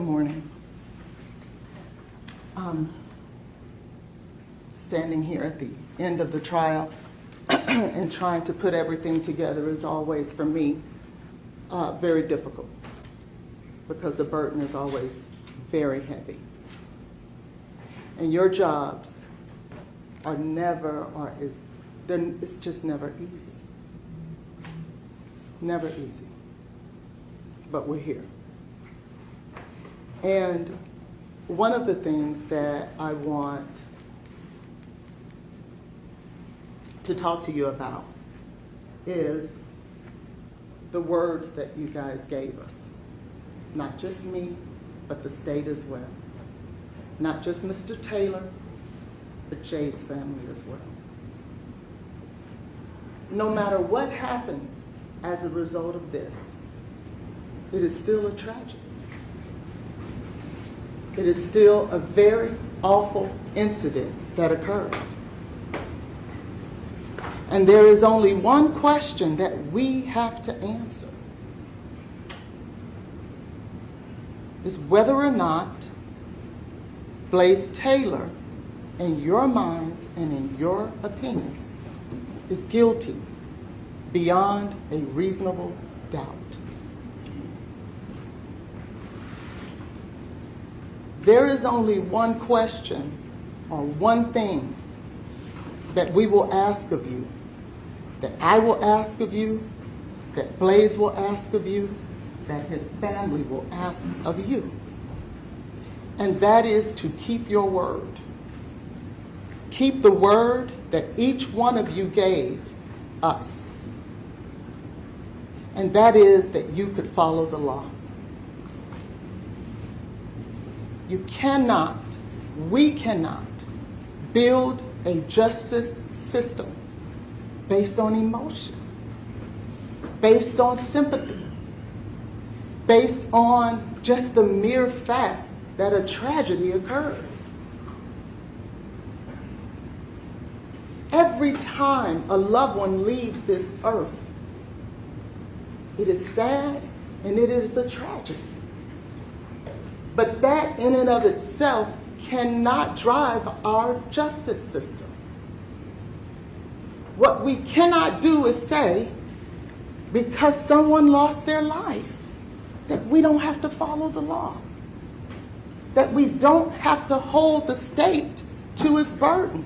morning. Standing here at the end of the trial and trying to put everything together is always, for me, very difficult because the burden is always very heavy. And your jobs are never, it's just never easy. Never easy. But we're here. And one of the things that I want to talk to you about is the words that you guys gave us. Not just me, but the state as well. Not just Mr. Taylor, but Jade's family as well. No matter what happens as a result of this, it is still a tragedy. It is still a very awful incident that occurred. And there is only one question that we have to answer. Is whether or not Blaise Taylor, in your minds and in your opinions, is guilty beyond a reasonable doubt. There is only one question or one thing that we will ask of you, that I will ask of you, that Blaise will ask of you, that his family will ask of you. And that is to keep your word. Keep the word that each one of you gave us. And that is that you could follow the law. You cannot, we cannot build a justice system based on emotion, based on sympathy, based on just the mere fact that a tragedy occurred. Every time a loved one leaves this earth, it is sad and it is a tragedy. But that in and of itself cannot drive our justice system. What we cannot do is say, because someone lost their life, that we don't have to follow the law, that we don't have to hold the state to its burden,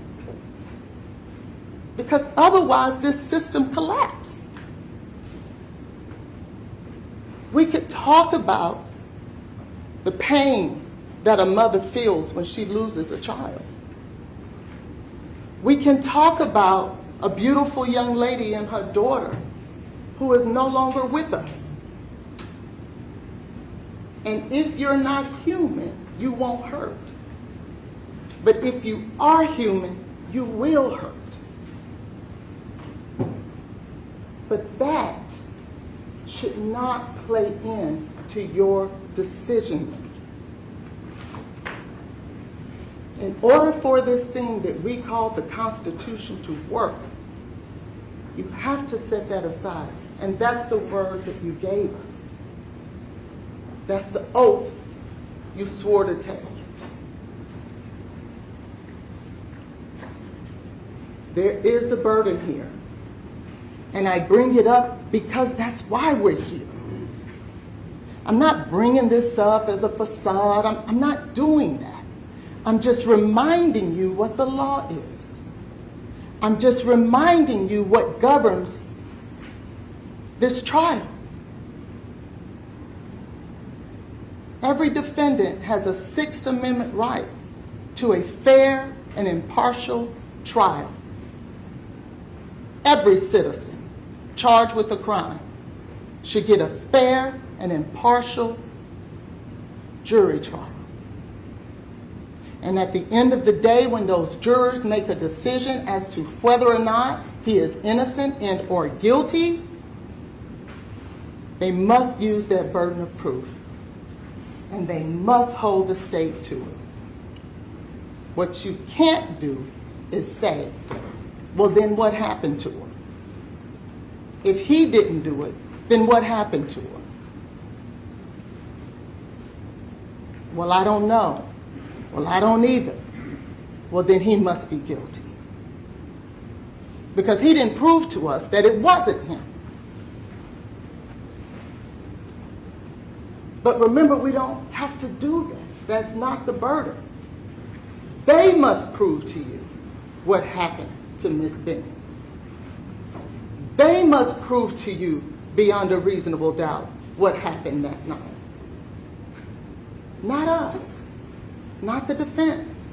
because otherwise this system collapses. We could talk about the pain that a mother feels when she loses a child. We can talk about a beautiful young lady and her daughter who is no longer with us. And if you're not human, you won't hurt. But if you are human, you will hurt. But that should not play into your decision making. In order for this thing that we call the Constitution to work, you have to set that aside. And that's the word that you gave us. That's the oath you swore to take. There is a burden here. And I bring it up because that's why we're here. I'm not bringing this up as a facade. I'm not doing that. I'm just reminding you what the law is. I'm just reminding you what governs this trial. Every defendant has a Sixth Amendment right to a fair and impartial trial. Every citizen charged with a crime should get a fair and impartial jury trial. And at the end of the day, when those jurors make a decision as to whether or not he is innocent and or guilty, they must use their burden of proof. And they must hold the state to it. What you can't do is say, well, then what happened to her? If he didn't do it, then what happened to her? Well, I don't know. Well, I don't either. Well, then he must be guilty. Because he didn't prove to us that it wasn't him. But remember, we don't have to do that. That's not the burden. They must prove to you what happened to Miss Benning. They must prove to you beyond a reasonable doubt what happened that night. Not us, not the defense.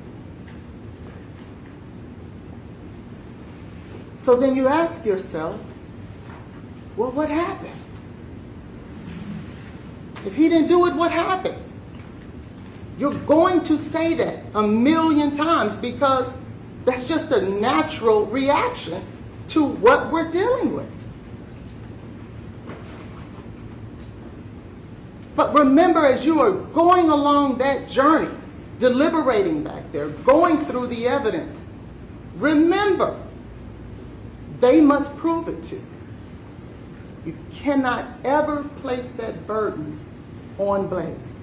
So then you ask yourself, well, what happened? If he didn't do it, what happened? You're going to say that a million times because that's just a natural reaction to what we're dealing with. But remember, as you are going along that journey, deliberating back there, going through the evidence, remember, they must prove it to you. You cannot ever place that burden on Blaise.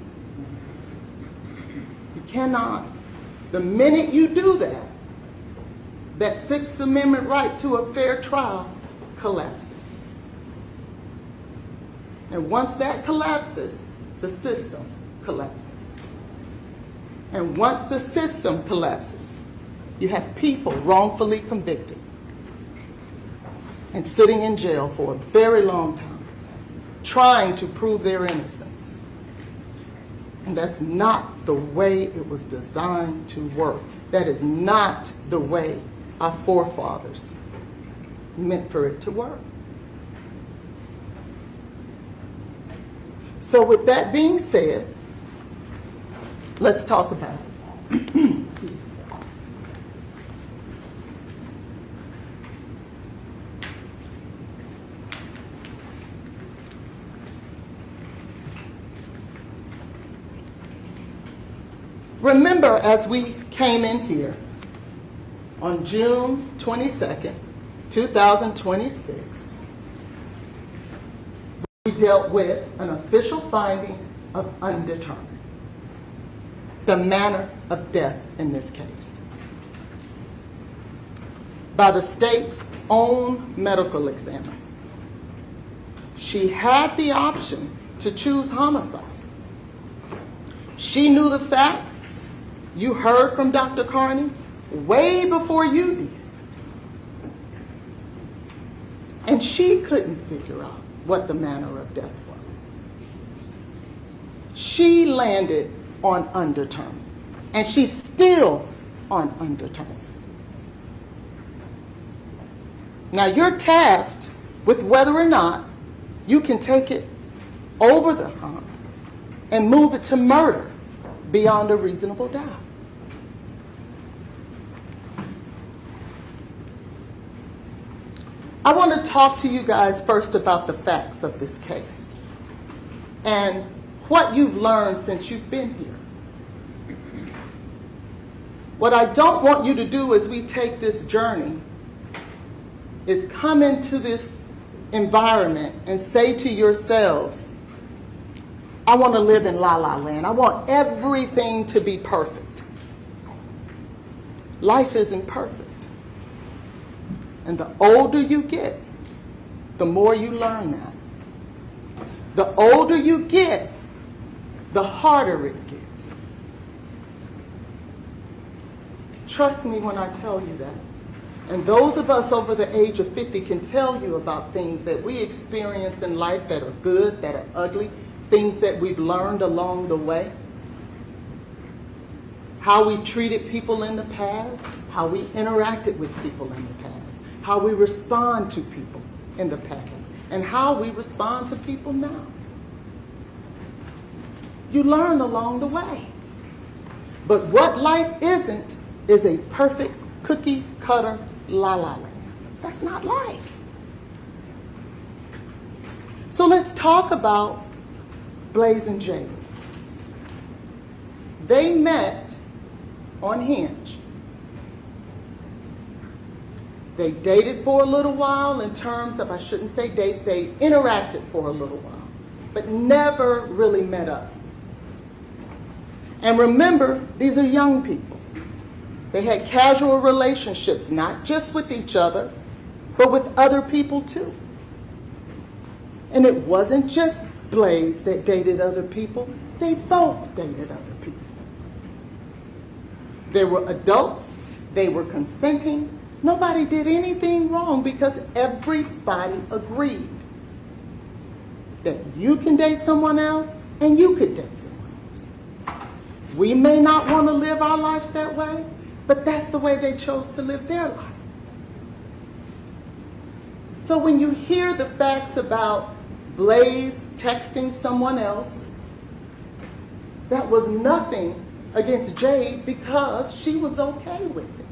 You cannot. The minute you do that, that Sixth Amendment right to a fair trial collapses. And once that collapses, the system collapses. And once the system collapses, you have people wrongfully convicted and sitting in jail for a very long time, trying to prove their innocence. And that's not the way it was designed to work. That is not the way our forefathers meant for it to work. So with that being said, let's talk about it. Remember, as we came in here on June 22nd, 2026, we dealt with an official finding of undetermined, the manner of death in this case, by the state's own medical examiner. She had the option to choose homicide. She knew the facts. You heard from Dr. Carney way before you did. And she couldn't figure out what the manner of death was. She landed on undetermined, and she's still on undetermined. Now you're tasked with whether or not you can take it over the hump and move it to murder beyond a reasonable doubt. I want to talk to you guys first about the facts of this case and what you've learned since you've been here. What I don't want you to do as we take this journey is come into this environment and say to yourselves, I want to live in la la land. I want everything to be perfect. Life isn't perfect. And the older you get, the more you learn that. The older you get, the harder it gets. Trust me when I tell you that. And those of us over the age of 50 can tell you about things that we experience in life that are good, that are ugly, things that we've learned along the way. How we treated people in the past, how we interacted with people in the past, how we respond to people in the past, and how we respond to people now. You learn along the way. But what life isn't is a perfect cookie cutter la la land. That's not life. So let's talk about Blaise and Jade. They met on Hinge. They dated for a little while in terms of, I shouldn't say date, they interacted for a little while, but never really met up. And remember, these are young people. They had casual relationships, not just with each other, but with other people too. And it wasn't just Blaise that dated other people. They both dated other people. They were adults. They were consenting. Nobody did anything wrong because everybody agreed that you can date someone else and you could date someone else. We may not want to live our lives that way, but that's the way they chose to live their life. So when you hear the facts about Blaise texting someone else, that was nothing against Jade because she was okay with it.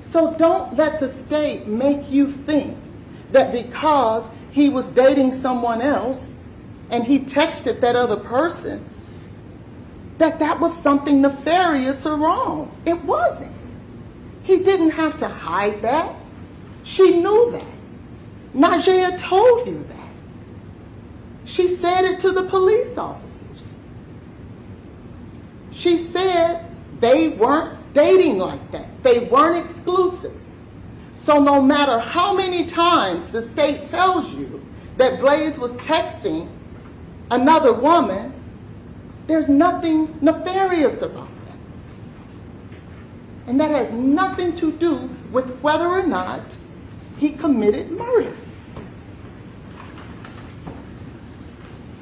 So don't let the state make you think that because he was dating someone else and he texted that other person, that was something nefarious or wrong. It wasn't. He didn't have to hide that. She knew that. Najee told you that. She said it to the police officers. She said they weren't dating like that. They weren't exclusive. So no matter how many times the state tells you that Blaise was texting another woman, there's nothing nefarious about that. And that has nothing to do with whether or not he committed murder.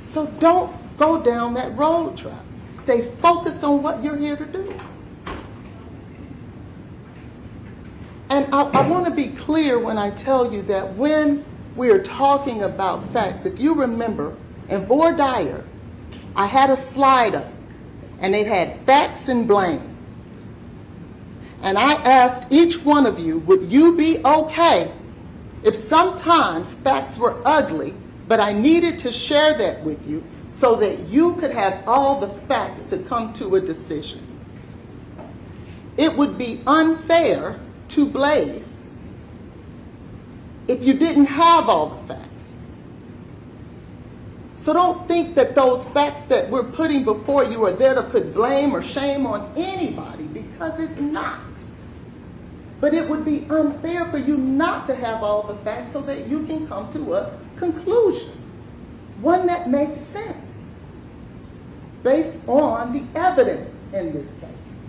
So don't go down that road trap. Stay focused on what you're here to do. And I want to be clear when I tell you that when we are talking about facts, if you remember, in voir dire, I had a slide up, and it had facts and blame. And I asked each one of you, would you be okay if sometimes facts were ugly, but I needed to share that with you so that you could have all the facts to come to a decision? It would be unfair to Blaise if you didn't have all the facts. So don't think that those facts that we're putting before you are there to put blame or shame on anybody, because it's not. But it would be unfair for you not to have all the facts so that you can come to a conclusion, one that makes sense based on the evidence in this case.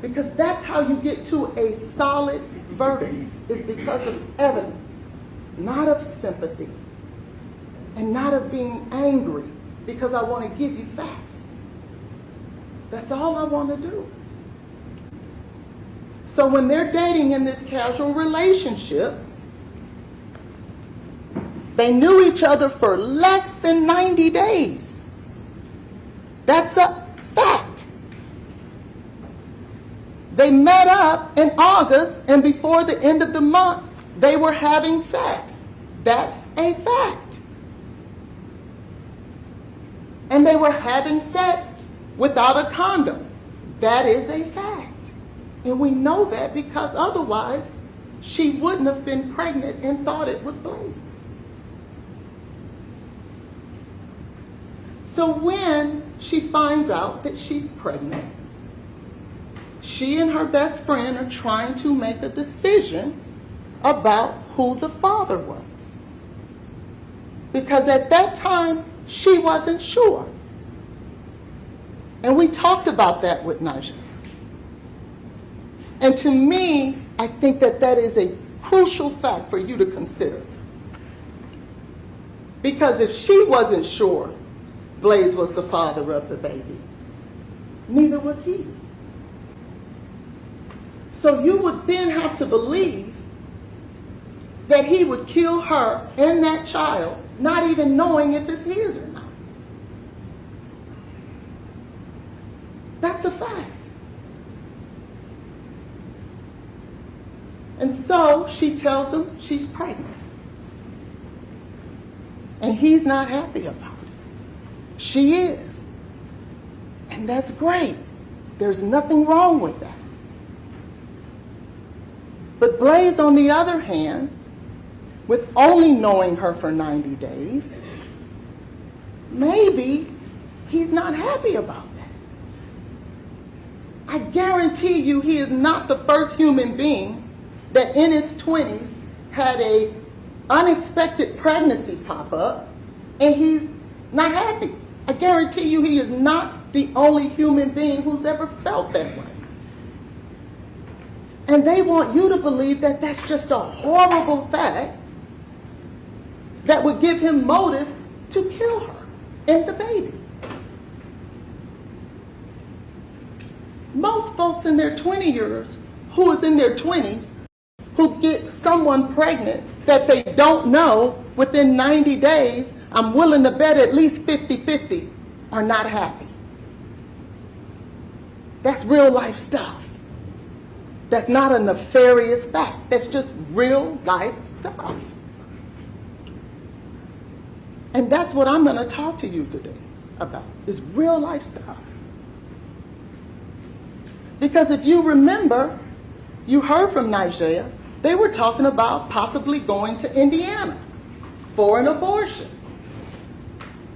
Because that's how you get to a solid verdict, is because of evidence, not of sympathy, and not of being angry because I want to give you facts. That's all I want to do. So when they're dating in this casual relationship, they knew each other for less than 90 days. That's a fact. They met up in August, and before the end of the month, they were having sex. That's a fact. And they were having sex without a condom. That is a fact. And we know that because otherwise she wouldn't have been pregnant and thought it was Blaise's. So when she finds out that she's pregnant, she and her best friend are trying to make a decision about who the father was. Because at that time, she wasn't sure. And we talked about that with Najee. And to me, I think that that is a crucial fact for you to consider. Because if she wasn't sure Blaise was the father of the baby, neither was he. So you would then have to believe that he would kill her and that child, not even knowing if it's his or not. That's a fact. And so she tells him she's pregnant. And he's not happy about it. She is. And that's great. There's nothing wrong with that. But Blaise, on the other hand, with only knowing her for 90 days, maybe He's not happy about that. I guarantee you he is not the first human being that in his 20s had a unexpected pregnancy pop up and he's not happy. I guarantee you he is not the only human being who's ever felt that way. And they want you to believe that that's just a horrible fact that would give him motive to kill her and the baby. Most folks in their 20 years, who is in their 20s, who get someone pregnant that they don't know within 90 days, I'm willing to bet at least 50-50, are not happy. That's real life stuff. That's not a nefarious fact. That's just real life stuff. And that's what I'm going to talk to you today about, is real life stuff. Because if you remember, you heard from Nigeria, they were talking about possibly going to Indiana for an abortion.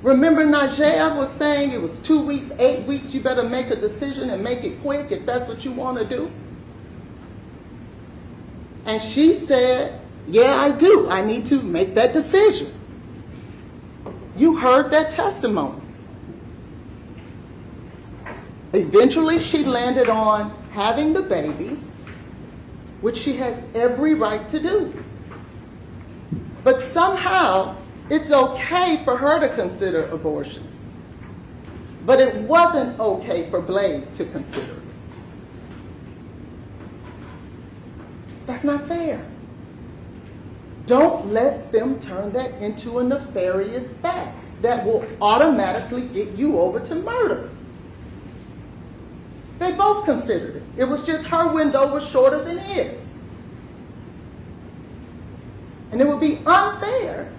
Remember, Nigeria was saying it was 2 weeks, 8 weeks, you better make a decision and make it quick if that's what you want to do. And she said, yeah, I do. I need to make that decision. You heard that testimony. Eventually, she landed on having the baby, which she has every right to do. But somehow, it's okay for her to consider abortion. But it wasn't okay for Blaise to consider it. That's not fair. Don't let them turn that into a nefarious fact that will automatically get you over to murder. They both considered it. It was just her window was shorter than his. And it would be unfair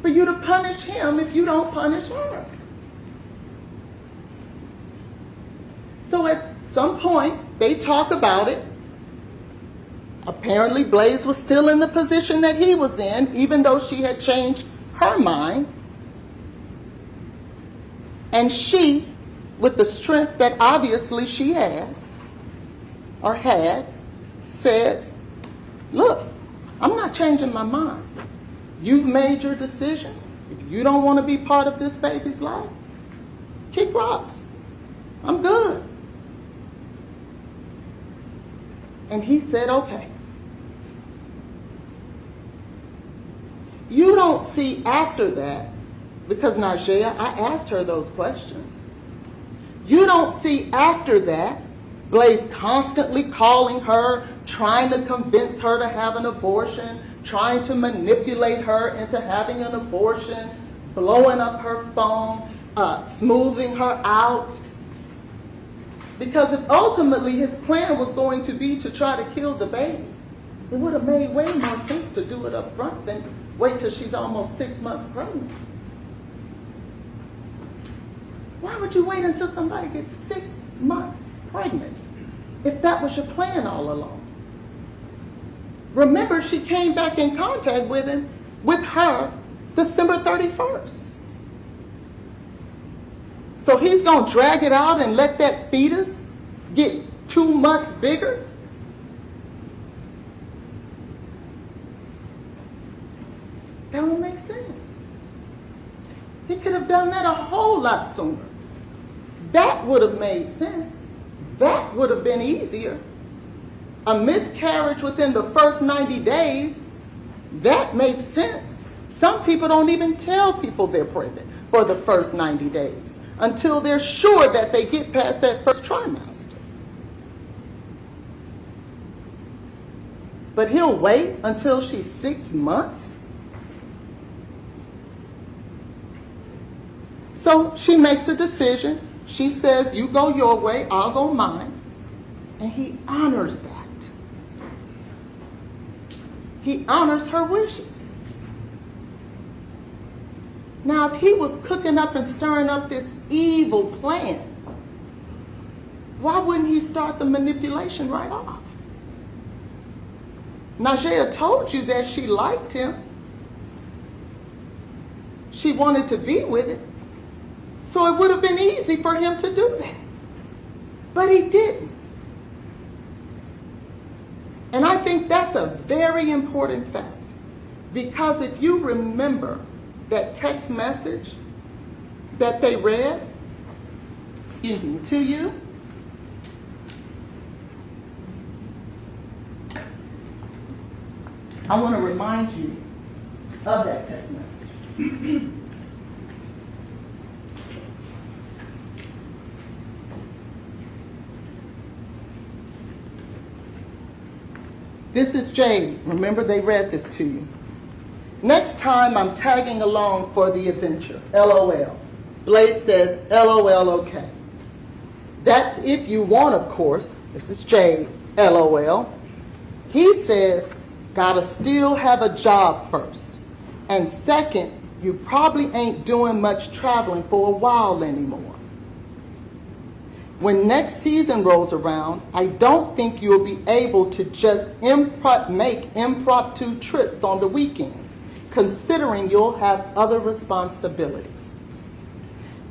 for you to punish him if you don't punish her. So at some point, they talk about it. Apparently, Blaise was still in the position that he was in, even though she had changed her mind. And she, with the strength that obviously she has, or had, said, look, I'm not changing my mind. You've made your decision. If you don't want to be part of this baby's life, kick rocks. I'm good. And he said, okay. You don't see after that, because Najee, I asked her those questions. You don't see after that Blaise constantly calling her, trying to convince her to have an abortion, trying to manipulate her into having an abortion, blowing up her phone, smoothing her out. Because if ultimately his plan was going to be to try to kill the baby, it would have made way more sense to do it up front than wait till she's almost 6 months pregnant. Why would you wait until somebody gets 6 months pregnant if that was your plan all along? Remember, she came back in contact with her, December 31st. So he's going to drag it out and let that fetus get 2 months bigger? That don't make sense. He could have done that a whole lot sooner. That would have made sense. That would have been easier. A miscarriage within the first 90 days, that makes sense. Some people don't even tell people they're pregnant for the first 90 days until they're sure that they get past that first trimester. But he'll wait until she's 6 months? So she makes a decision. She says, you go your way, I'll go mine. And he honors that. He honors her wishes. Now, if he was cooking up and stirring up this evil plan, why wouldn't he start the manipulation right off? Najee told you that she liked him. She wanted to be with him. So it would have been easy for him to do that. But he didn't. And I think that's a very important fact. Because if you remember that text message that they read, to you, I want to remind you of that text message. This is Jade. Remember, they read this to you. Next time I'm tagging along for the adventure. LOL. Blaise says, LOL, okay. That's if you want, of course. This is Jade. LOL. He says, gotta still have a job first. And second, you probably ain't doing much traveling for a while anymore. When next season rolls around, I don't think you'll be able to just make impromptu trips on the weekends, considering you'll have other responsibilities.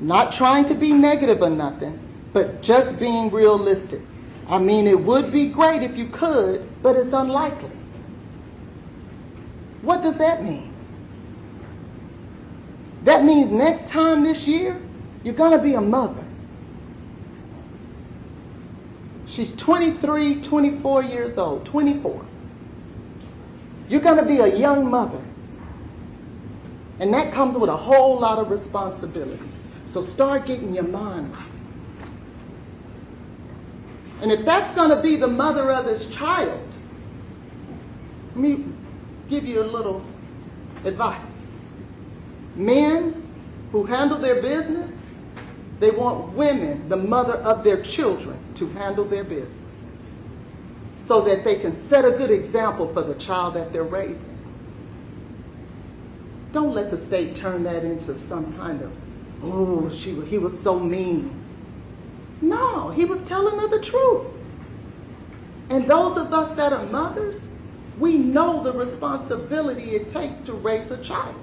Not trying to be negative or nothing, but just being realistic. I mean, it would be great if you could, but it's unlikely. What does that mean? That means next time this year, you're going to be a mother. She's 23, 24 years old, 24. You're going to be a young mother. And that comes with a whole lot of responsibilities. So start getting your mind right. And if that's going to be the mother of his child, let me give you a little advice. Men who handle their business, they want women, the mother of their children, to handle their business so that they can set a good example for the child that they're raising. Don't let the state turn that into some kind of, oh, he was so mean. No, he was telling her the truth. And those of us that are mothers, we know the responsibility it takes to raise a child.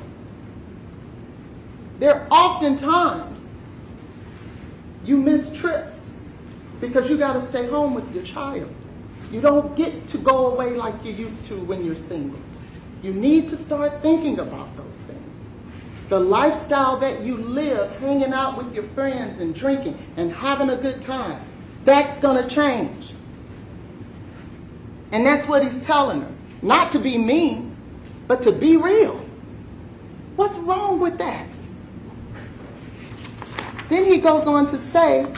There are often times you miss trips because you got to stay home with your child. You don't get to go away like you used to when you're single. You need to start thinking about those things. The lifestyle that you live, hanging out with your friends and drinking and having a good time, that's going to change. And that's what he's telling her. Not to be mean, but to be real. What's wrong with that? Then he goes on to say,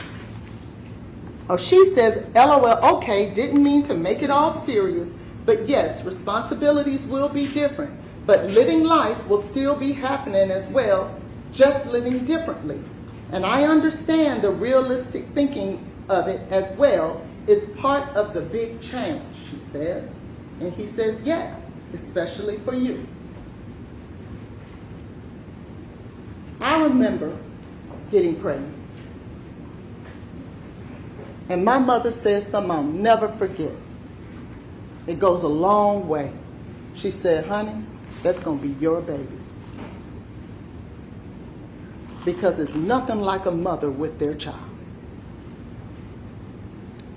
or she says, LOL, okay, didn't mean to make it all serious, but yes, responsibilities will be different, but living life will still be happening as well, just living differently. And I understand the realistic thinking of it as well. It's part of the big change, she says. And he says, yeah, especially for you. I remember getting pregnant. And my mother said something I'll never forget. It goes a long way. She said, honey, that's going to be your baby. Because it's nothing like a mother with their child.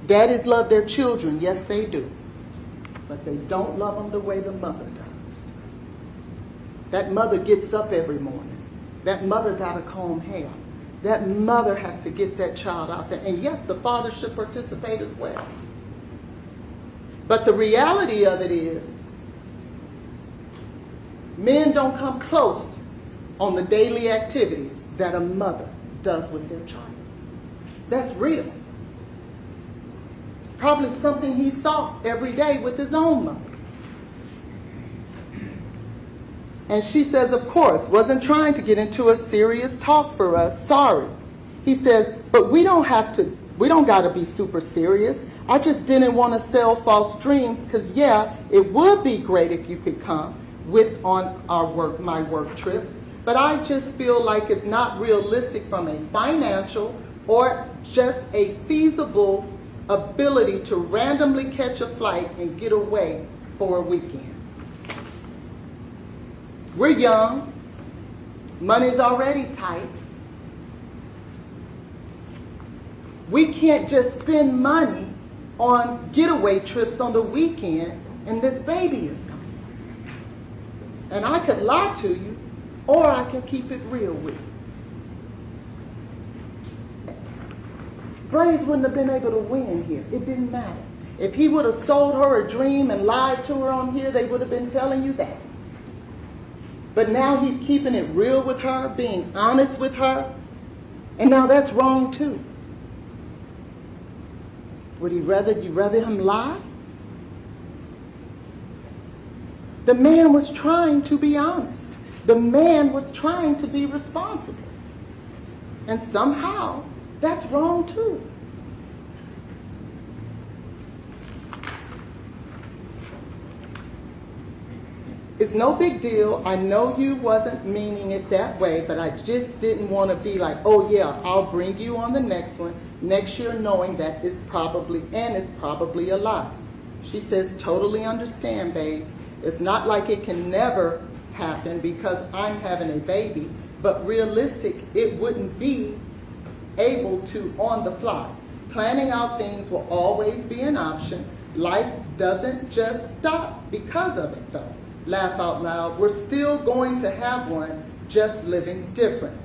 Daddies love their children, yes they do. But they don't love them the way the mother does. That mother gets up every morning. That mother got to comb hair. That mother has to get that child out there. And yes, the father should participate as well. But the reality of it is, men don't come close on the daily activities that a mother does with their child. That's real. It's probably something he saw every day with his own mother. And she says, of course, wasn't trying to get into a serious talk for us, sorry. He says, but we don't got to be super serious. I just didn't want to sell false dreams because, yeah, it would be great if you could come on my work trips. But I just feel like it's not realistic from a financial or just a feasible ability to randomly catch a flight and get away for a weekend. We're young, money's already tight, We can't just spend money on getaway trips on the weekend and this baby is coming. And I could lie to you, or I can keep it real with you. Blaise wouldn't have been able to win here. It didn't matter. If he would have sold her a dream and lied to her on here, they would have been telling you that. But now he's keeping it real with her, being honest with her, and now that's wrong too. Would you rather him lie? The man was trying to be honest. The man was trying to be responsible. And somehow, that's wrong too. It's no big deal. I know you wasn't meaning it that way, but I just didn't want to be like, oh yeah, I'll bring you on the next one, next year, knowing that it's probably a lie. She says, totally understand, babes. It's not like it can never happen because I'm having a baby, but realistic, it wouldn't be able to on the fly. Planning out things will always be an option. Life doesn't just stop because of it though. Laugh out loud. We're still going to have one, just living different.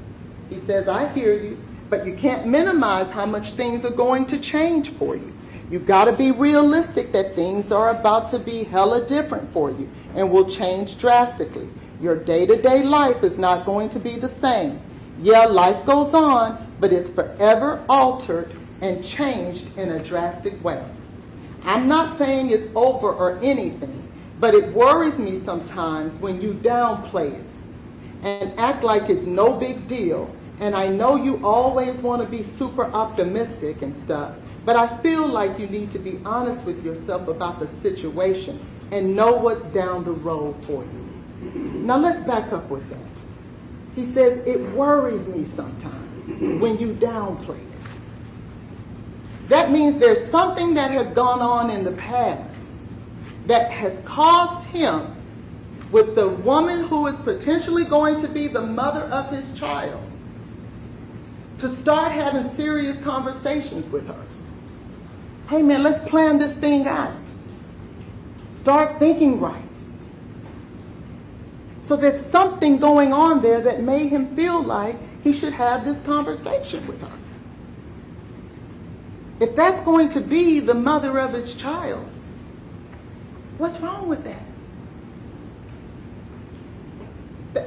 He says, I hear you, but you can't minimize how much things are going to change for you. You've got to be realistic that things are about to be hella different for you and will change drastically. Your day-to-day life is not going to be the same. Yeah, life goes on, but it's forever altered and changed in a drastic way. I'm not saying it's over or anything, but it worries me sometimes when you downplay it and act like it's no big deal. And I know you always want to be super optimistic and stuff, but I feel like you need to be honest with yourself about the situation and know what's down the road for you. Now let's back up with that. He says, it worries me sometimes when you downplay it. That means there's something that has gone on in the past that has caused him, with the woman who is potentially going to be the mother of his child, to start having serious conversations with her. Hey man, let's plan this thing out. Start thinking right. So there's something going on there that made him feel like he should have this conversation with her. If that's going to be the mother of his child, what's wrong with that?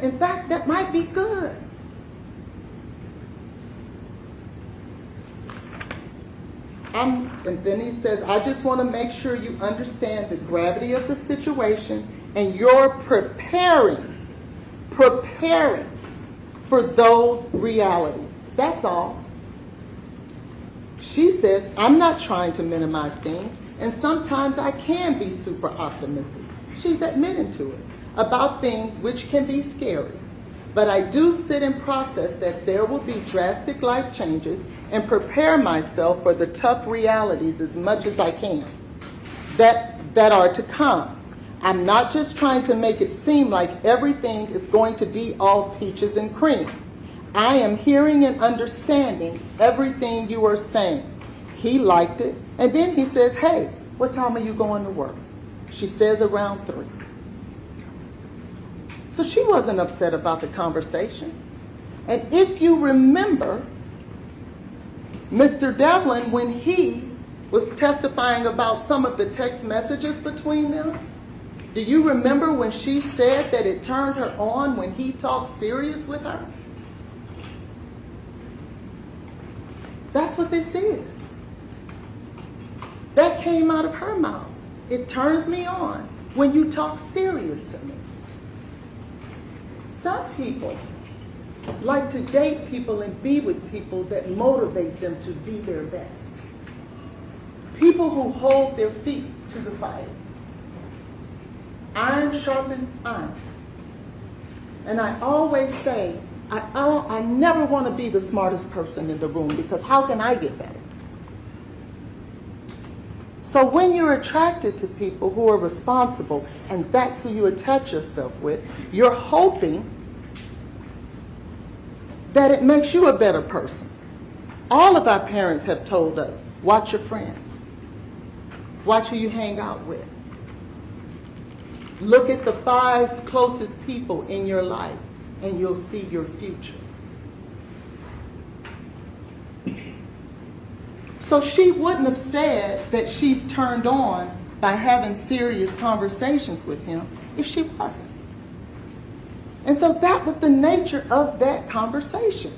In fact, that might be good. And then he says, I just want to make sure you understand the gravity of the situation and you're preparing for those realities. That's all. She says, I'm not trying to minimize things, and sometimes I can be super optimistic. She's admitting to it about things which can be scary. But I do sit and process that there will be drastic life changes and prepare myself for the tough realities as much as I can that are to come. I'm not just trying to make it seem like everything is going to be all peaches and cream. I am hearing and understanding everything you are saying. He liked it. And then he says, hey, what time are you going to work? She says around 3. So she wasn't upset about the conversation. And if you remember, Mr. Devlin, when he was testifying about some of the text messages between them, do you remember when she said that it turned her on when he talked serious with her? That's what this is. That came out of her mouth. It turns me on when you talk serious to me. Some people like to date people and be with people that motivate them to be their best. People who hold their feet to the fire. Iron sharpens iron. And I always say, I never want to be the smartest person in the room, because how can I get better? So when you're attracted to people who are responsible, and that's who you attach yourself with, you're hoping that it makes you a better person. All of our parents have told us, watch your friends. Watch who you hang out with. Look at the 5 closest people in your life, and you'll see your future. So she wouldn't have said that she's turned on by having serious conversations with him if she wasn't. And so that was the nature of that conversation.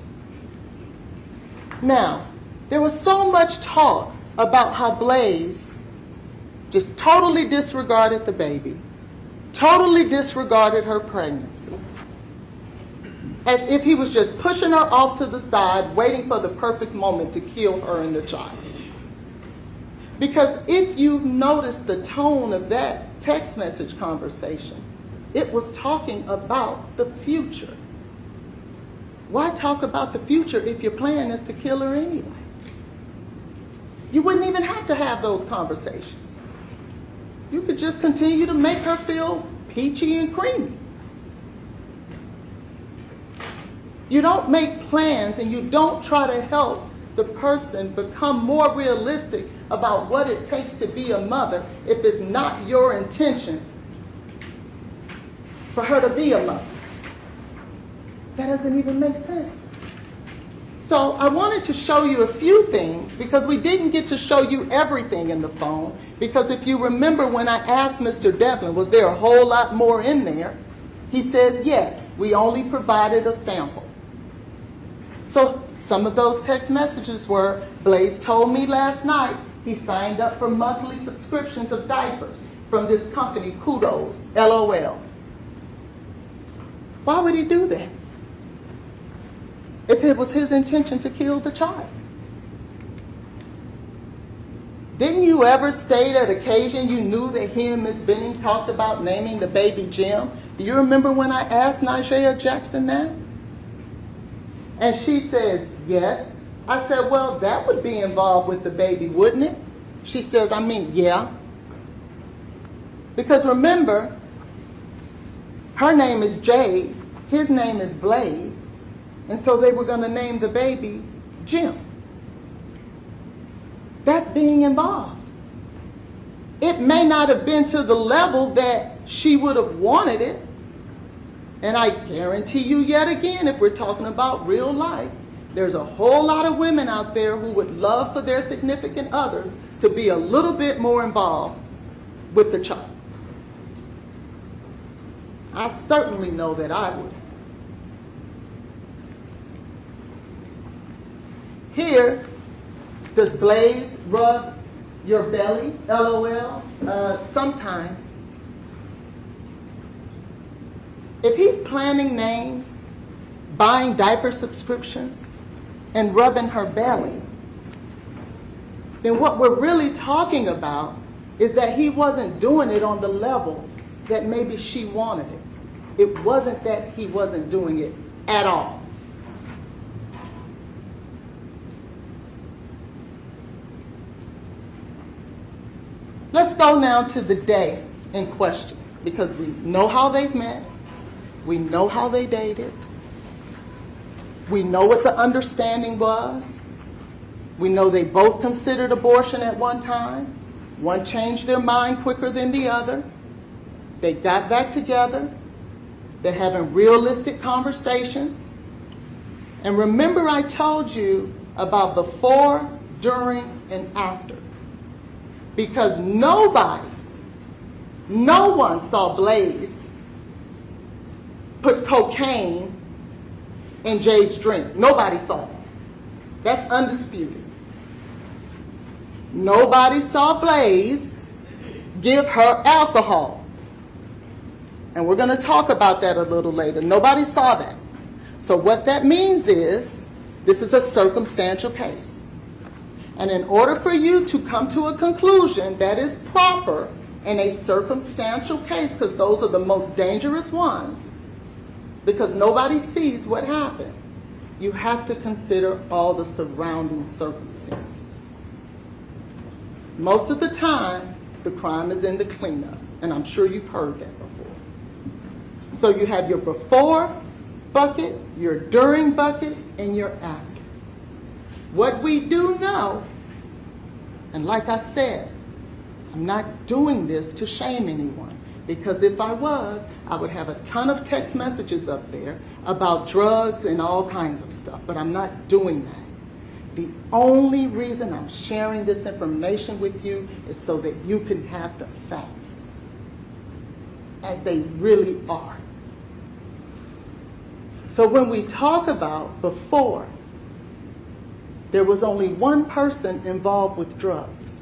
Now, there was so much talk about how Blaise just totally disregarded the baby, totally disregarded her pregnancy, as if he was just pushing her off to the side, waiting for the perfect moment to kill her and the child. Because if you notice the tone of that text message conversation, it was talking about the future. Why talk about the future if your plan is to kill her anyway? You wouldn't even have to have those conversations. You could just continue to make her feel peachy and creamy. You don't make plans and you don't try to help the person become more realistic about what it takes to be a mother if it's not your intention for her to be a mother. That doesn't even make sense. So I wanted to show you a few things because we didn't get to show you everything in the phone, because if you remember when I asked Mr. Devlin, was there a whole lot more in there? He says, yes, we only provided a sample. So some of those text messages were, Blaise told me last night he signed up for monthly subscriptions of diapers from this company, Kudos, LOL. Why would he do that if it was his intention to kill the child? Didn't you ever state at occasion you knew that he and Miss Benning talked about naming the baby Jim? Do you remember when I asked Najee Jackson that? And she says, yes. I said, well, that would be involved with the baby, wouldn't it? She says, yeah. Because remember, her name is Jade, his name is Blaise, and so they were going to name the baby Jim. That's being involved. It may not have been to the level that she would have wanted it, and I guarantee you yet again, if we're talking about real life, there's a whole lot of women out there who would love for their significant others to be a little bit more involved with the child. I certainly know that I would. Here, does Blaise rub your belly? LOL. Sometimes. If he's planning names, buying diaper subscriptions, and rubbing her belly, then what we're really talking about is that he wasn't doing it on the level that maybe she wanted it. It wasn't that he wasn't doing it at all. Let's go now to the day in question, because we know how they've met, we know how they dated, we know what the understanding was, we know they both considered abortion at one time, one changed their mind quicker than the other, they got back together, they're having realistic conversations, and remember I told you about before, during, and after. Because no one saw Blaise put cocaine in Jade's drink. Nobody saw that. That's undisputed. Nobody saw Blaise give her alcohol. And we're going to talk about that a little later. Nobody saw that. So what that means is this is a circumstantial case. And in order for you to come to a conclusion that is proper in a circumstantial case, because those are the most dangerous ones, because nobody sees what happened, you have to consider all the surrounding circumstances. Most of the time, the crime is in the cleanup, and I'm sure you've heard that before. So you have your before bucket, your during bucket, and your after. What we do know, and like I said, I'm not doing this to shame anyone, because if I was, I would have a ton of text messages up there about drugs and all kinds of stuff, but I'm not doing that. The only reason I'm sharing this information with you is so that you can have the facts as they really are. So when we talk about before, there was only one person involved with drugs,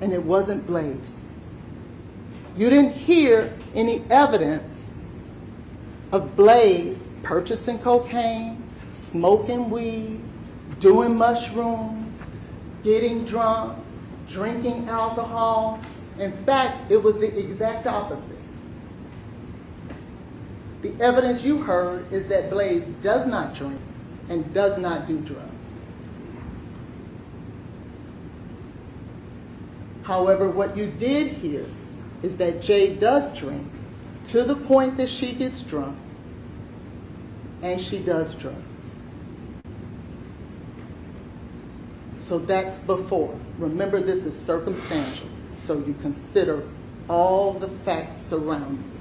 and it wasn't Blaise. You didn't hear any evidence of Blaise purchasing cocaine, smoking weed, doing mushrooms, getting drunk, drinking alcohol. In fact, it was the exact opposite. The evidence you heard is that Blaise does not drink and does not do drugs. However, what you did hear is that Jade does drink to the point that she gets drunk, and she does drugs. So that's before. Remember, this is circumstantial, so you consider all the facts surrounding it.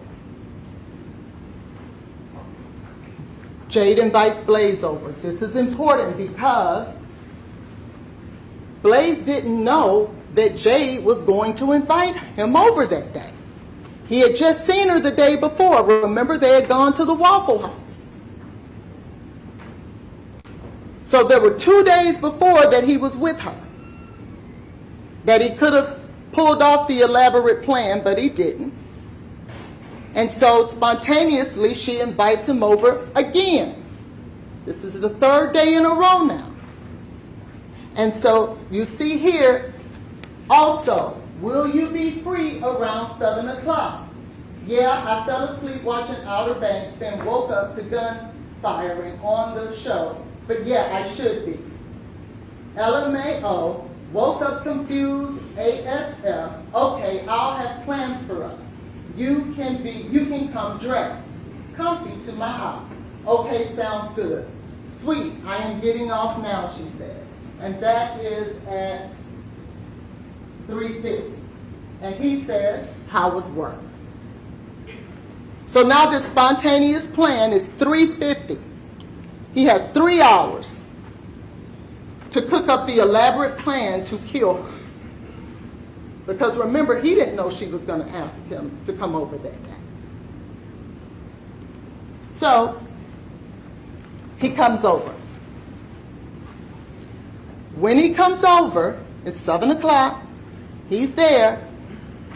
Jade invites Blaise over. This is important because Blaise didn't know that Jade was going to invite him over that day. He had just seen her the day before. Remember, they had gone to the Waffle House. So there were 2 days before that he was with her, that he could have pulled off the elaborate plan, but he didn't. And so spontaneously, she invites him over again. This is the 3rd day in a row now. And so you see here, also, will you be free around 7 o'clock? Yeah, I fell asleep watching Outer Banks, then woke up to gun firing on the show. But yeah, I should be. LMAO, woke up confused, ASF. Okay, I'll have plans for us. You can come dressed, comfy to my house. Okay, sounds good. Sweet, I am getting off now, she says. And that is at 3:50. And he says, how was work? So now this spontaneous plan is 3:50. He has 3 hours to cook up the elaborate plan to kill her. Because remember, he didn't know she was going to ask him to come over that day. So he comes over. When he comes over, it's 7 o'clock. He's there,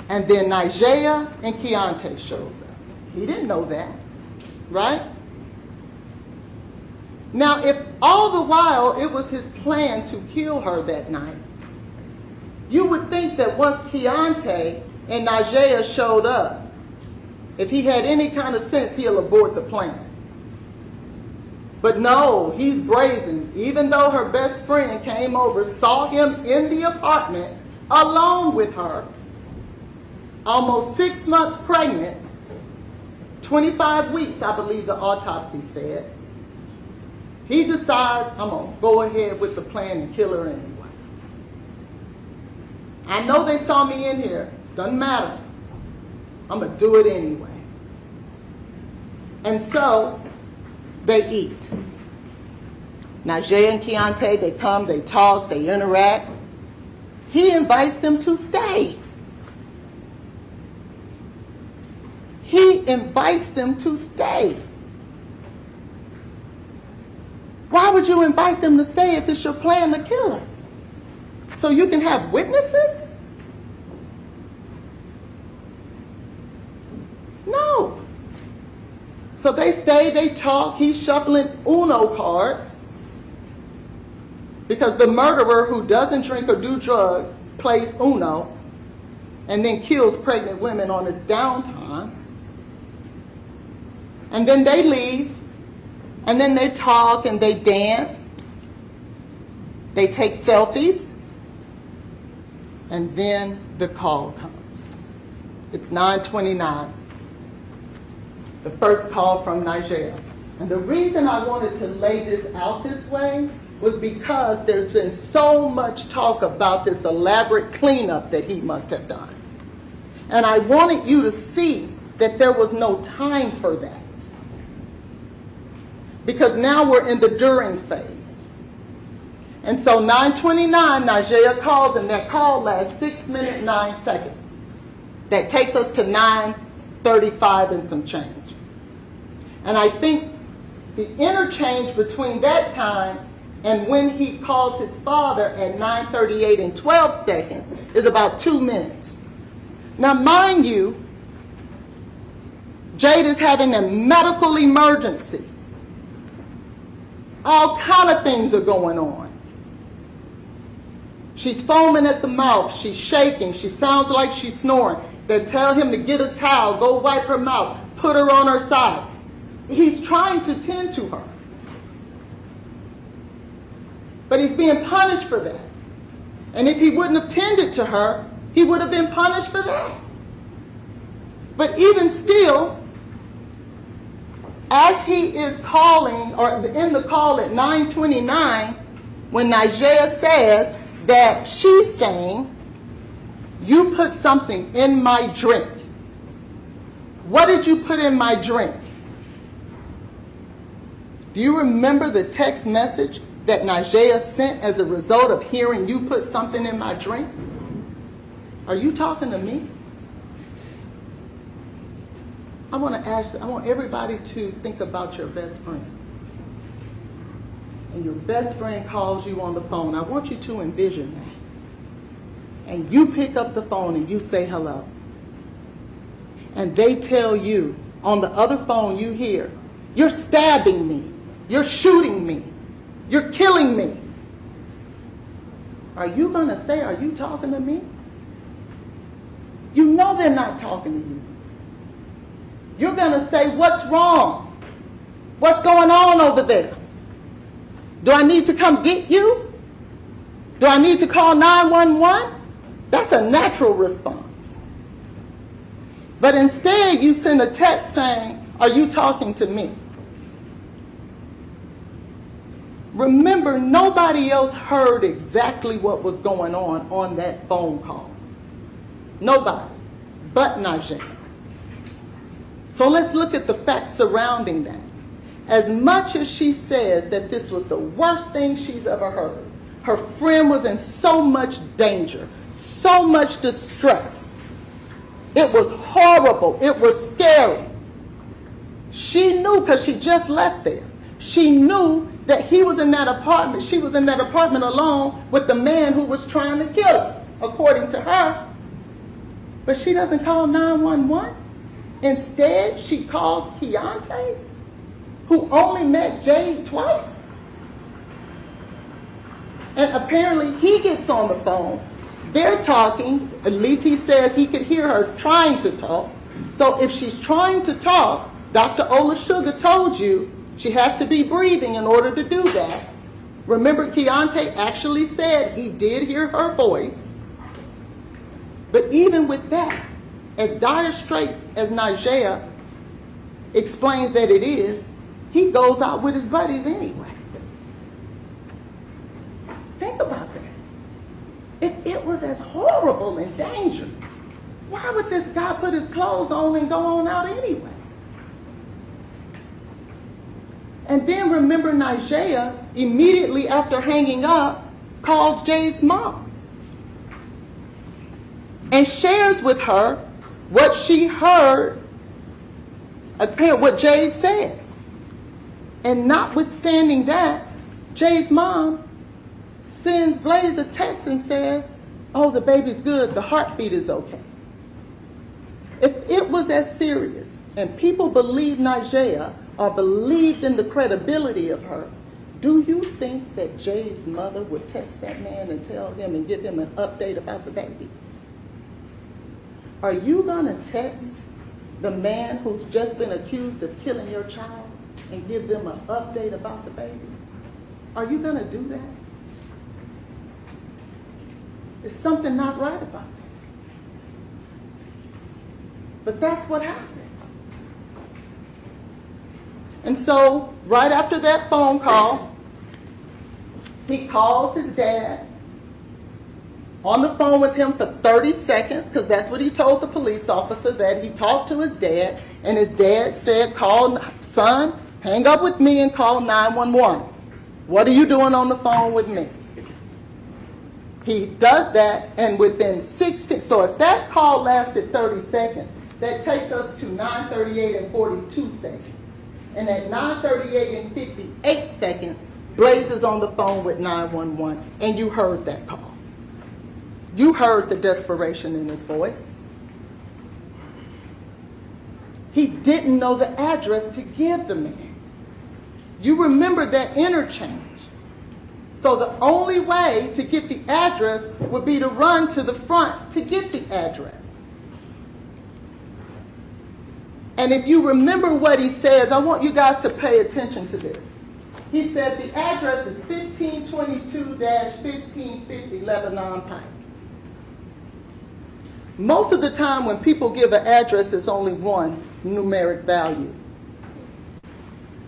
and then Nigea and Keontae shows up. He didn't know that, right? Now, if all the while it was his plan to kill her that night, you would think that once Keontae and Nigea showed up, if he had any kind of sense, he'll abort the plan. But no, he's brazen. Even though her best friend came over, saw him in the apartment alone with her, almost 6 months pregnant, 25 weeks, I believe the autopsy said. He decides, I'm going to go ahead with the plan and kill her anyway. I know they saw me in here. Doesn't matter. I'm going to do it anyway. And so they eat. Nigea and Keontae, they come, they talk, they interact. He invites them to stay. He invites them to stay. Why would you invite them to stay if it's your plan to kill her? So you can have witnesses? No. So they stay, they talk, he's shuffling Uno cards because the murderer who doesn't drink or do drugs plays Uno and then kills pregnant women on his downtime. And then they leave, and then they talk and they dance. They take selfies, and then the call comes. It's 9:29. The first call from Nigea. And the reason I wanted to lay this out this way was because there's been so much talk about this elaborate cleanup that he must have done. And I wanted you to see that there was no time for that. Because now we're in the during phase. And so 9:29, Nigeria calls, and that call lasts 6 minutes, 9 seconds. That takes us to 9:35 and some change. And I think the interchange between that time and when he calls his father at 9:38 and 12 seconds is about 2 minutes. Now, mind you, Jade is having a medical emergency. All kind of things are going on. She's foaming at the mouth. She's shaking. She sounds like she's snoring. They tell him to get a towel, go wipe her mouth, put her on her side. He's trying to tend to her. But he's being punished for that. And if he wouldn't have tended to her, he would have been punished for that. But even still, as he is calling, or in the call at 9:29, when Nigeria says that she's saying, "You put something in my drink." What did you put in my drink? Do you remember the text message that Nigeria sent as a result of hearing "you put something in my drink"? Are you talking to me? I want everybody to think about your best friend. And your best friend calls you on the phone. I want you to envision that. And you pick up the phone and you say hello. And they tell you, on the other phone you hear, "You're stabbing me. You're shooting me. You're killing me." Are you going to say, "Are you talking to me?" You know they're not talking to you. You're going to say, "What's wrong? What's going on over there? Do I need to come get you? Do I need to call 911? That's a natural response. But instead, you send a text saying, "Are you talking to me?" Remember, nobody else heard exactly what was going on that phone call. Nobody but Nigeria. So let's look at the facts surrounding that. As much as she says that this was the worst thing she's ever heard, her friend was in so much danger, so much distress. It was horrible. It was scary. She knew, because she just left there, she knew that he was in that apartment. She was in that apartment alone with the man who was trying to kill her, according to her. But she doesn't call 911. Instead, she calls Keontae, who only met Jade twice. And apparently he gets on the phone. They're talking. At least he says he could hear her trying to talk. So if she's trying to talk, Dr. Ola Sugar told you she has to be breathing in order to do that. Remember, Keontae actually said he did hear her voice. But even with that, as dire straits as Nigeria explains that it is, he goes out with his buddies anyway. Think about that. If it was as horrible and dangerous, why would this guy put his clothes on and go on out anyway? And then remember, Nigeria, immediately after hanging up, called Jade's mom and shares with her what she heard, what Jade said. And notwithstanding that, Jade's mom sends Blaise a text and says, "Oh, the baby's good, the heartbeat is okay." If it was as serious and people believed Nigeria or believed in the credibility of her, do you think that Jade's mother would text that man and tell him and give him an update about the baby? Are you going to text the man who's just been accused of killing your child and give them an update about the baby? Are you going to do that? There's something not right about it. But that's what happened. And so, right after that phone call, He calls his dad, on the phone with him for 30 seconds, because that's what he told the police officer, that he talked to his dad, and his dad said, call, son, hang up with me and call 911. What are you doing on the phone with me? He does that, and within 16, so if that call lasted 30 seconds, that takes us to 9:38 and 42 seconds. And at 9:38 and 58 seconds, Blaise is on the phone with 911, and you heard that call. You heard the desperation in his voice. He didn't know the address to give the man. You remember that interchange. So the only way to get the address would be to run to the front to get the address. And if you remember what he says, I want you guys to pay attention to this. He said the address is 1522-1550 Lebanon Pike. Most of the time when people give an address, it's only one numeric value.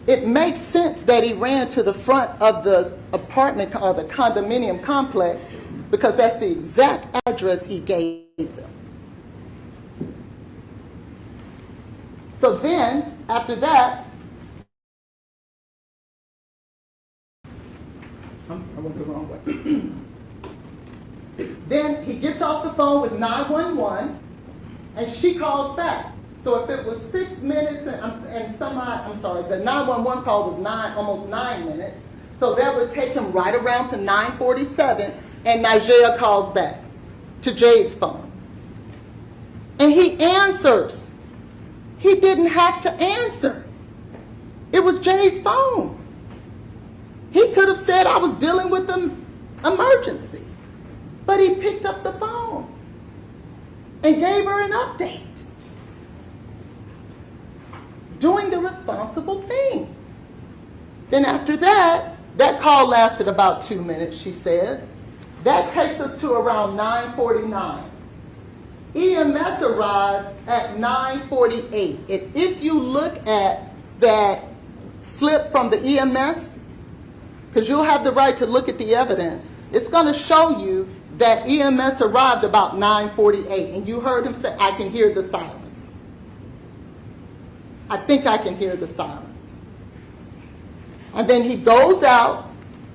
It makes sense that he ran to the front of the apartment or the condominium complex because that's the exact address he gave them. So then, after that, I'm sorry, I went the wrong way. Then he gets off the phone with 911, and she calls back. So if it was 6 minutes and the 911 call was almost 9 minutes. So that would take him right around to 9:47, and Nigeria calls back to Jade's phone. And he answers. He didn't have to answer. It was Jade's phone. He could have said, I was dealing with an emergency. But he picked up the phone and gave her an update. Doing the responsible thing. Then after that, that call lasted about 2 minutes, she says. That takes us to around 9:49. EMS arrives at 9:48. If you look at that slip from the EMS, because you'll have the right to look at the evidence, it's going to show you that EMS arrived about 9:48, and you heard him say, I can hear the sirens. I think I can hear the sirens. And then he goes out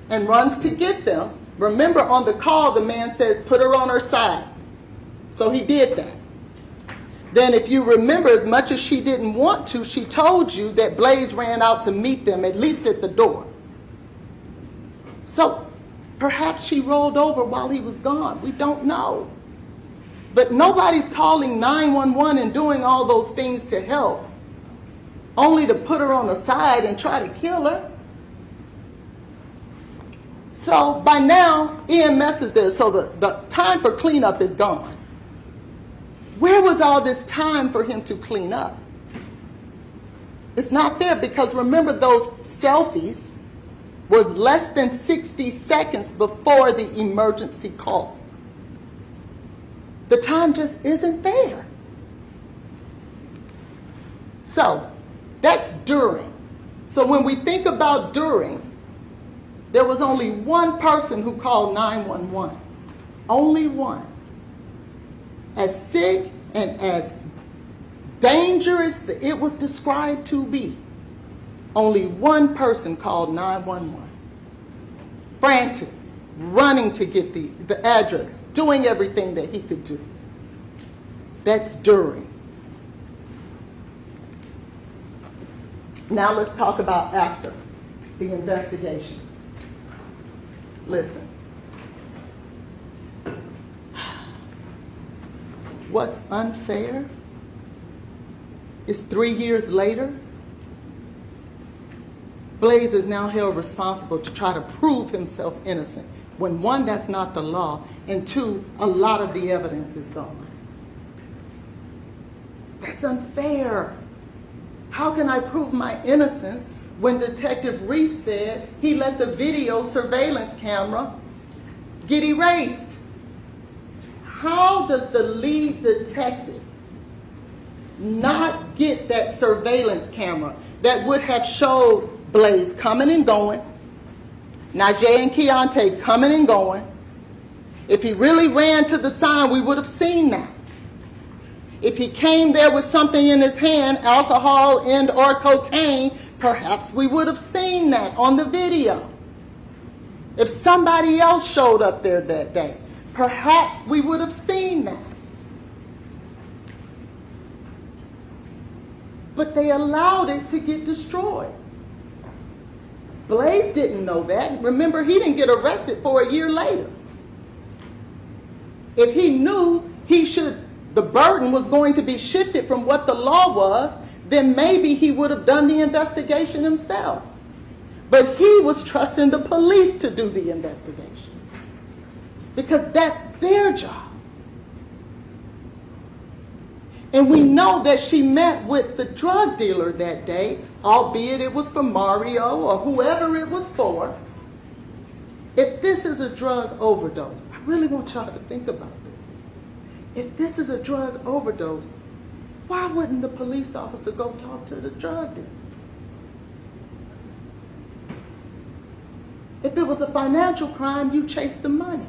and runs to get them. Remember, on the call, the man says, put her on her side. So he did that. Then if you remember, as much as she didn't want to, she told you that Blaise ran out to meet them, at least at the door. So perhaps she rolled over while he was gone. We don't know. But nobody's calling 911 and doing all those things to help, only to put her on the side and try to kill her. So by now, EMS is there, so the time for cleanup is gone. Where was all this time for him to clean up? It's not there, because remember, those selfies was less than 60 seconds before the emergency call. The time just isn't there. So that's during. So when we think about during, there was only one person who called 911. Only one. As sick and as dangerous as it was described to be, only one person called 911. Frantic, running to get the address, doing everything that he could do. That's during. Now let's talk about after the investigation. Listen. What's unfair is 3 years later, Blaise is now held responsible to try to prove himself innocent, when one, that's not the law, and two, a lot of the evidence is gone. That's unfair. How can I prove my innocence when Detective Reese said he let the video surveillance camera get erased? How does the lead detective not get that surveillance camera that would have showed Blaise coming and going, Najee and Keontae coming and going. If he really ran to the sign, we would have seen that. If he came there with something in his hand, alcohol and or cocaine, perhaps we would have seen that on the video. If somebody else showed up there that day, perhaps we would have seen that. But they allowed it to get destroyed. Blaise didn't know that. Remember, he didn't get arrested for a year later. If he knew the burden was going to be shifted from what the law was, then maybe he would have done the investigation himself. But he was trusting the police to do the investigation because that's their job. And we know that she met with the drug dealer that day, albeit it was for Mario or whoever it was for. If this is a drug overdose, I really want y'all to think about this. If this is a drug overdose, why wouldn't the police officer go talk to the drug dealer? If it was a financial crime, you chase the money.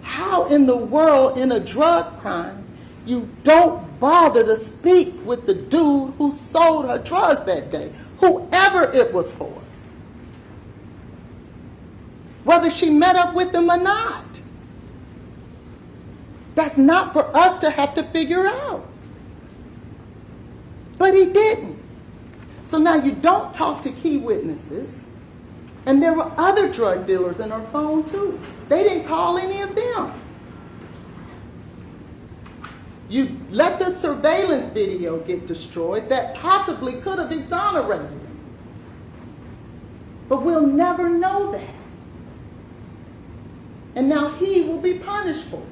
How in the world, in a drug crime, you don't bother to speak with the dude who sold her drugs that day, whoever it was for, whether she met up with him or not? That's not for us to have to figure out. But he didn't. So now you don't talk to key witnesses. And there were other drug dealers in her phone too. They didn't call any of them. You let the surveillance video get destroyed that possibly could have exonerated him. But we'll never know that. And now he will be punished for it.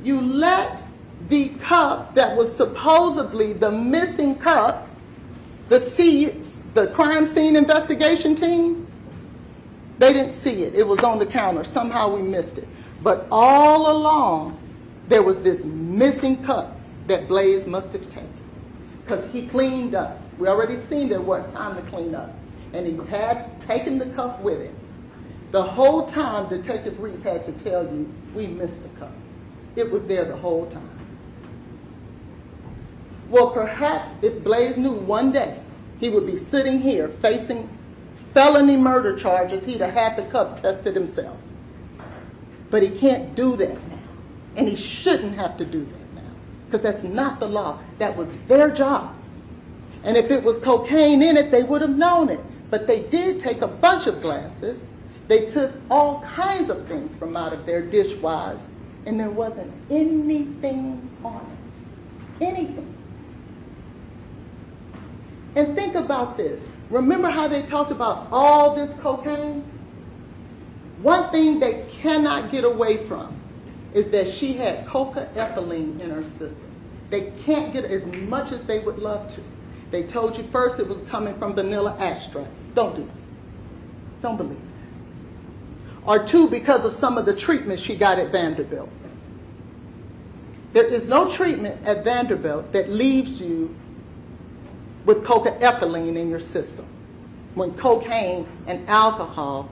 You let the cup that was supposedly the missing cup, the crime scene investigation team, they didn't see it. It was on the counter. Somehow we missed it. But all along, there was this missing cup that Blaise must have taken because he cleaned up. We already seen there wasn't time to clean up. And he had taken the cup with him. The whole time, Detective Reese had to tell you, we missed the cup. It was there the whole time. Well, perhaps if Blaise knew one day he would be sitting here facing felony murder charges, he'd have had the cup tested himself. But he can't do that now. And he shouldn't have to do that now. Because that's not the law. That was their job. And if it was cocaine in it, they would have known it. But they did take a bunch of glasses. They took all kinds of things from out of their dishwise. And there wasn't anything on it. Anything. And think about this. Remember how they talked about all this cocaine? One thing they cannot get away from is that she had coca-ethylene in her system. They can't get as much as they would love to. They told you first it was coming from vanilla extract. Don't do that. Don't believe that. Or two, because of some of the treatment she got at Vanderbilt. There is no treatment at Vanderbilt that leaves you with coca-ethylene in your system when cocaine and alcohol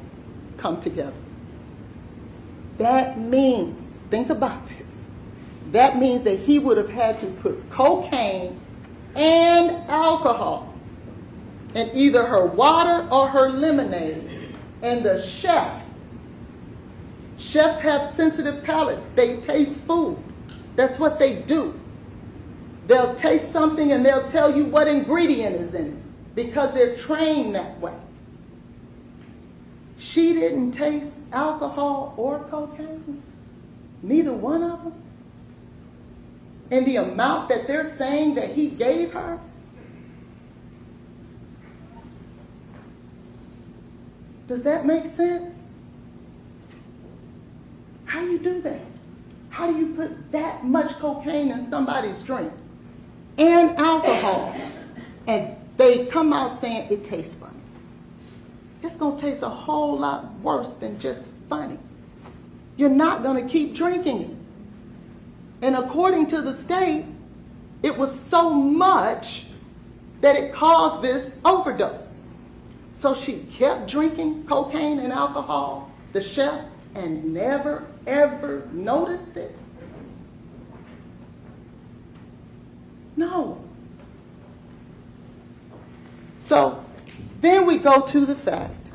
come together. That means, think about this, that means that he would have had to put cocaine and alcohol in either her water or her lemonade. And the chefs have sensitive palates. They taste food. That's what they do. They'll taste something and they'll tell you what ingredient is in it because they're trained that way. She didn't taste alcohol or cocaine. Neither one of them. And the amount that they're saying that he gave her. Does that make sense? How do you do that? How do you put that much cocaine in somebody's drink and alcohol? And they come out saying it tastes funny. It's going to taste a whole lot worse than just funny. You're not going to keep drinking it. And according to the state, it was so much that it caused this overdose. So she kept drinking cocaine and alcohol, the chef, and never, ever noticed it? No. So then we go to the fact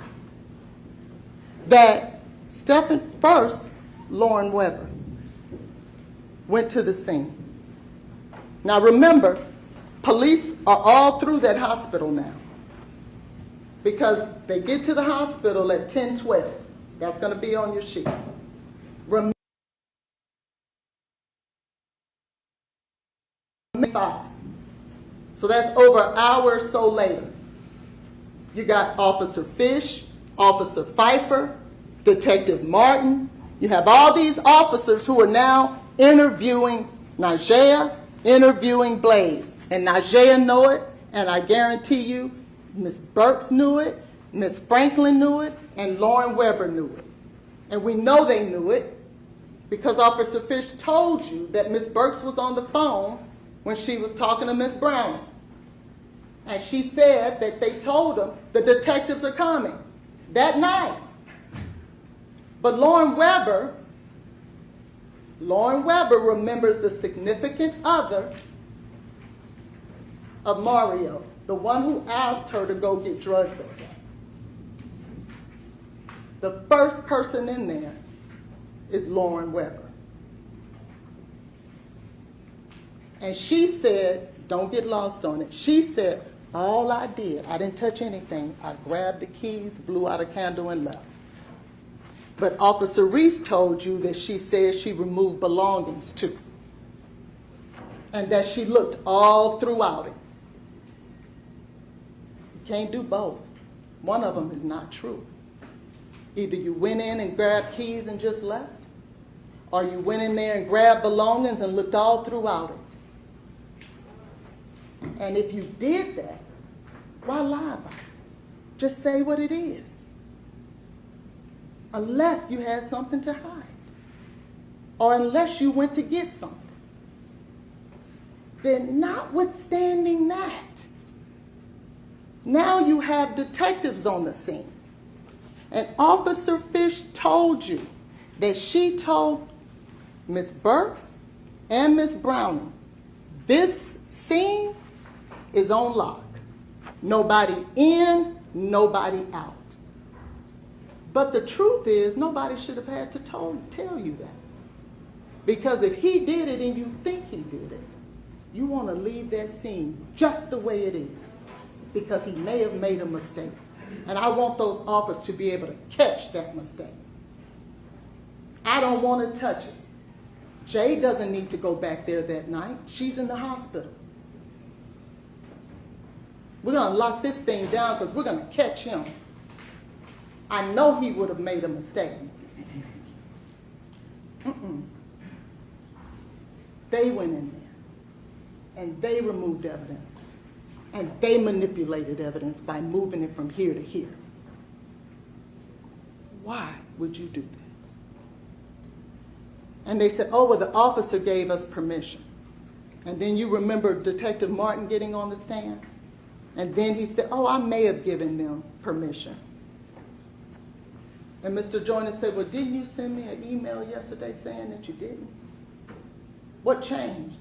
that first, Lauren Weber went to the scene. Now remember, police are all through that hospital now, because they get to the hospital at 10:12. That's going to be on your sheet. Remember, 5. So that's over an hour or so later. You got Officer Fish, Officer Pfeiffer, Detective Martin. You have all these officers who are now interviewing Najee, interviewing Blaise. And Najee knew it, and I guarantee you, Ms. Burks knew it, Ms. Franklin knew it, and Lauren Weber knew it. And we know they knew it because Officer Fish told you that Ms. Burks was on the phone when she was talking to Ms. Browning. And she said that they told them the detectives are coming that night. But Lauren Weber remembers the significant other of Mario, the one who asked her to go get drugs that day. The first person in there is Lauren Weber. And she said, don't get lost on it, she said, all I did, I didn't touch anything. I grabbed the keys, blew out a candle, and left. But Officer Reese told you that she said she removed belongings too, and that she looked all throughout it. You can't do both. One of them is not true. Either you went in and grabbed keys and just left, or you went in there and grabbed belongings and looked all throughout it. And if you did that, why lie about it? Just say what it is. Unless you had something to hide, or unless you went to get something. Then notwithstanding that, now you have detectives on the scene. And Officer Fish told you that she told Ms. Burks and Ms. Browning, this scene is on lock. Nobody in, nobody out. But the truth is, nobody should have had to tell you that. Because if he did it and you think he did it, you want to leave that scene just the way it is. Because he may have made a mistake. And I want those officers to be able to catch that mistake. I don't want to touch it. Jade doesn't need to go back there that night. She's in the hospital. We're going to lock this thing down because we're going to catch him. I know he would have made a mistake. They went in there and they removed evidence. And they manipulated evidence by moving it from here to here. Why would you do that? And they said, oh, well, the officer gave us permission. And then you remember Detective Martin getting on the stand? And then he said, oh, I may have given them permission. And Mr. Joyner said, well, didn't you send me an email yesterday saying that you didn't? What changed?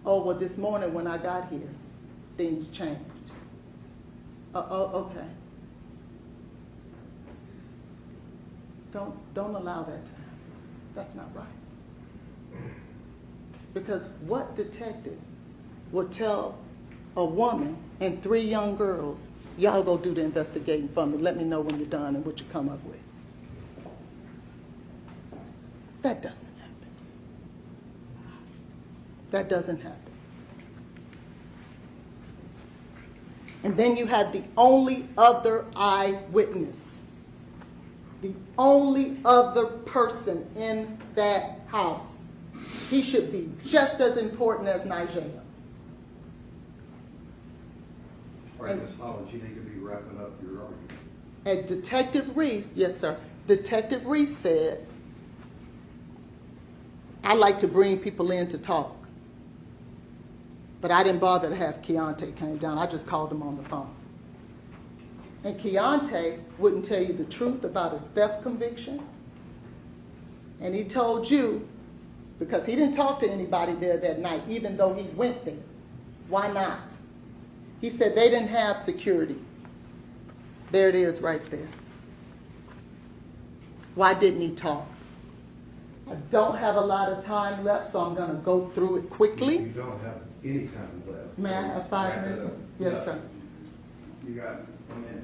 Oh, well, this morning when I got here, things changed. Okay. Don't allow that to happen. That's not right. Because what detective would tell a woman and 3 young girls, y'all go do the investigating for me, let me know when you're done and what you come up with? That doesn't happen. That doesn't happen. And then you have the only other eyewitness, the only other person in that house. He should be just as important as Najee. All right, Ms. Hollins, you need to be wrapping up your argument. And Detective Reese, yes, sir. Detective Reese said, I like to bring people in to talk. But I didn't bother to have Keontae came down. I just called him on the phone. And Keontae wouldn't tell you the truth about his theft conviction. And he told you, because he didn't talk to anybody there that night, even though he went there. Why not? He said they didn't have security. There it is right there. Why didn't he talk? I don't have a lot of time left, so I'm going to go through it quickly. You don't have any time left. May I have 5 minutes? Yes, sir. You got a minute.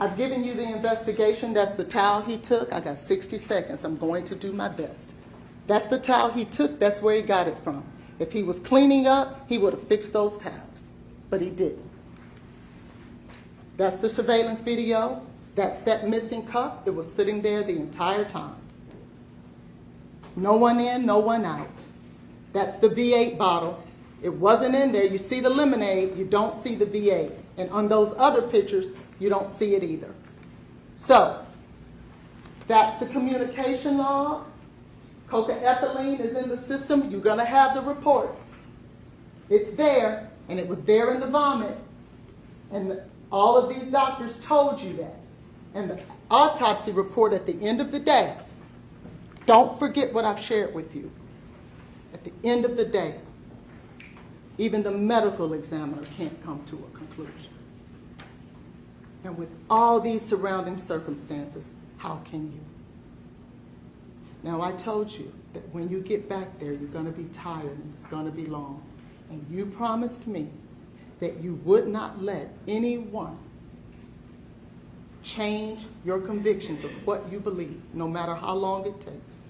I've given you the investigation. That's the towel he took. I got 60 seconds. I'm going to do my best. That's the towel he took. That's where he got it from. If he was cleaning up, he would have fixed those towels, but he didn't. That's the surveillance video. That's that missing cup. It was sitting there the entire time. No one in, no one out. That's the V8 bottle. It wasn't in there. You see the lemonade, you don't see the V8. And on those other pictures, you don't see it either. So, that's the communication log. Cocaethylene is in the system. You're going to have the reports. It's there, and it was there in the vomit. And all of these doctors told you that. And the autopsy report at the end of the day, don't forget what I've shared with you. At the end of the day, even the medical examiner can't come to a conclusion. And with all these surrounding circumstances, how can you? Now, I told you that when you get back there, you're going to be tired and it's going to be long. And you promised me that you would not let anyone change your convictions of what you believe, no matter how long it takes.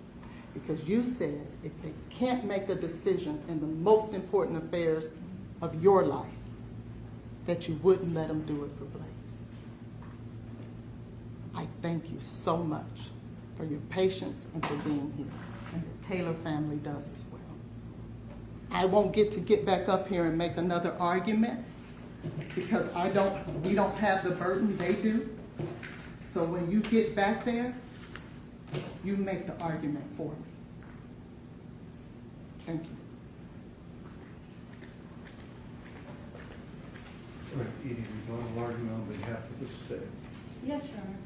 Because you said if they can't make a decision in the most important affairs of your life, that you wouldn't let them do it for Blaise. I thank you so much for your patience and for being here. And the Taylor family does as well. I won't get back up here and make another argument because we don't have the burden, they do. So when you get back there, you make the argument for me. Thank you. All right, Edie, we've got an argument on behalf of the state. Yes, Your Honor.